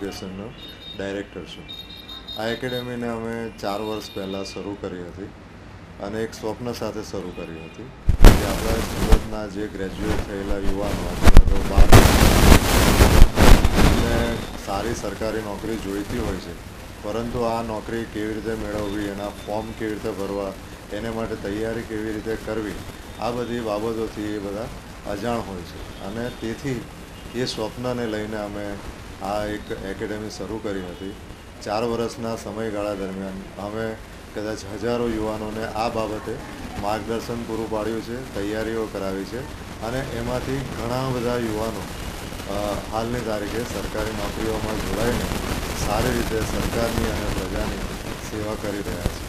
એજ્યુકેશનનો director છું। આ એકેડેમીને અમે 4 વર્ષ પહેલાં શરૂ કરી હતી અને એક સ્વપ્ન સાથે શરૂ કરી હતી કે આપણા સુરતના જે ગ્રેજ્યુએટ થયેલા યુવાનો અથવા તો 12 સારી સરકારી નોકરી જોઈતી હોય છે, પરંતુ આ નોકરી કેવી રીતે મેળવવી, એના ફોર્મ કેવી રીતે ભરવા, એને માટે તૈયારી કેવી રીતે કરવી, આ બધી બાબતોથી એ બધા અજાણ હોય છે અને તેથી એ સ્વપ્નને લઈને અમે આ એક એકેડેમી શરૂ કરી હતી। 4 વર્ષના સમયગાળા દરમિયાન અમે કદાચ હજારો યુવાનોને આ બાબતે માર્ગદર્શન પૂરું પાડ્યું છે, તૈયારીઓ કરાવી છે અને એમાંથી ઘણા બધા યુવાનો હાલની તારીખે સરકારી નોકરીઓમાં જોડાઈને સારી રીતે સરકારની અને પ્રજાની સેવા કરી રહ્યા છે।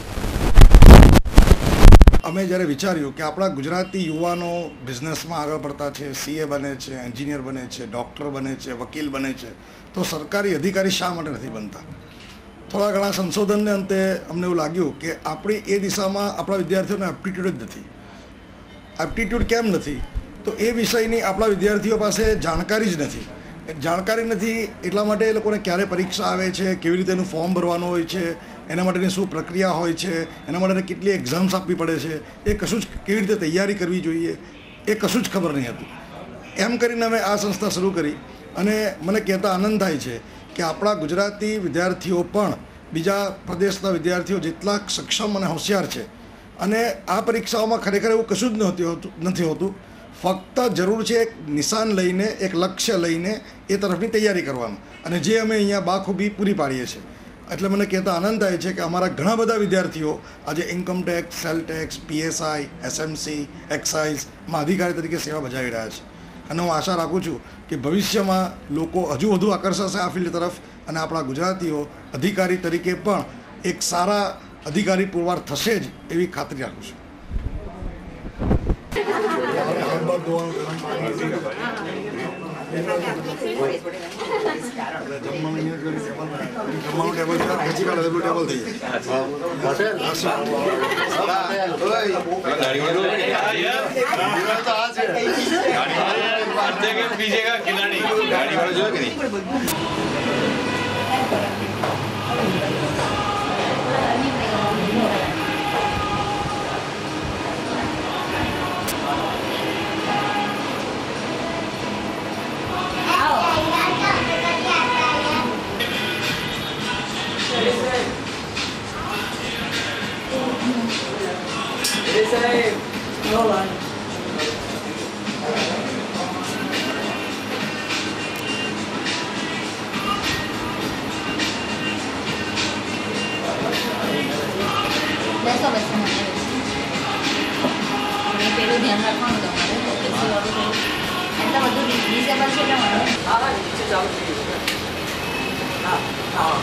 અમે જ્યારે વિચાર્યું કે આપણા ગુજરાતી યુવાનો બિઝનેસમાં આગળ પડતા છે, સીએ બને છે, એન્જિનિયર બને છે, ડૉક્ટર બને છે, વકીલ બને છે, તો સરકારી અધિકારી શા માટે નથી બનતા? થોડા ઘણા સંશોધનને અંતે અમને એવું લાગ્યું કે આપણી એ દિશામાં આપણા વિદ્યાર્થીઓને એપ્ટિટ્યૂડ જ નથી। એપ્ટિટ્યૂડ કેમ નથી? તો એ વિષયની આપણા વિદ્યાર્થીઓ પાસે જાણકારી જ નથી। જાણકારી નથી એટલા માટે એ લોકોને ક્યારે પરીક્ષા આવે છે, કેવી રીતે એનું ફોર્મ ભરવાનું હોય છે, એના માટેની શું પ્રક્રિયા હોય છે, એના માટે કેટલી એક્ઝામ્સ આપવી પડે છે, એ કશું જ કેવી રીતે તૈયારી કરવી જોઈએ એ કશું જ ખબર નહીં હતું। એમ કરીને અમે આ સંસ્થા શરૂ કરી અને મને કહેતા આનંદ થાય છે કે આપણા ગુજરાતી વિદ્યાર્થીઓ પણ બીજા પ્રદેશના વિદ્યાર્થીઓ જેટલા સક્ષમ અને હોશિયાર છે અને આ પરીક્ષાઓમાં ખરેખર એવું કશું જ નથી હોતું। ફક્ત જરૂર છે એક નિશાન લઈને, એક લક્ષ્ય લઈને એ તરફની તૈયારી કરવાનું અને જે અમે અહીંયા બાખૂબી પૂરી પાડીએ છીએ। એટલે મને કહેતા આનંદ થાય છે કે અમારા ઘણા બધા વિદ્યાર્થીઓ આજે income tax, sale tax, PSI, SMC, એક્સાઇઝમાં અધિકારી તરીકે સેવા બજાવી રહ્યા છે અને હું આશા રાખું છું કે ભવિષ્યમાં લોકો હજુ વધુ આકર્ષાશે આ ફિલ્ડ તરફ અને આપણા ગુજરાતીઓ અધિકારી તરીકે પણ એક સારા અધિકારી પુરવાર થશે જ એવી ખાતરી રાખું છું। पीछे का खिलाड़ी गाड़ी वाला जो है कि नहीं પેલું ધ્યાન રાખવાનું તમારે એટલા બધું ડિઝેબલ છે એટલે મને હા નીચે ચાલુ થઈ ગયું હા હા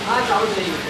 હા ચાલુ થઈ ગયું